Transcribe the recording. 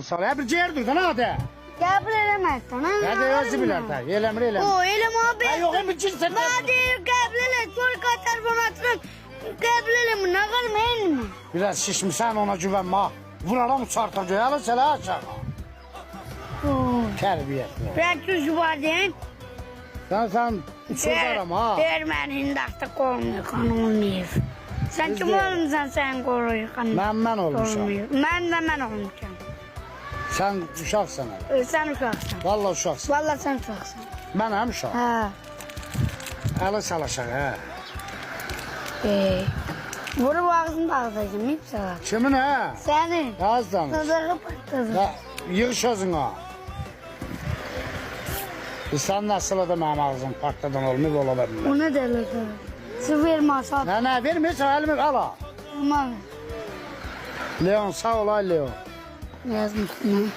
Sana bir ciğerdir sana hadi. Qəbul eləməzsən, ha? Hadi özü bilər ta. Eləmir eləmir. O, eləmə abi. Ha yok hem cin sen. Mən deyir qəbul elə, sonra telefon açırım. Qəbul eləmə, nə qalım, elmi? Biraz şişmişsen ona güvenme ha. Vuraram çarpacağım. Alın sana aşağı. Terbiyetli. Ben tüzü var deyin. Sen sözarım ha. Deyir mən hindaqda qoymuyor, qan olmuyor. Sen kim olmuşsan sen koruyor qan. Ben olmuşam. Mən olmuşam. Sen uşaqsan hele. Sen uşaqsan. Vallahi uşaqsan. Vallahi sen uşaqsan. Ben hem uşaq. Ha. Əli çalışaq ha. Vurub ağzını dağıtacağım, hep sana. Kimin ha? Senin. Az danış. Sadığı patladı. Ya, yığ sözün ha. Sen nasıl da mənim ağzım partladan olmayıb ola bilmir. O ne derler sana? Su verme asal. Ne vermirsən elimi al ha. Tamam. Leon sağ ol ay Leon. Yazmışsın ha.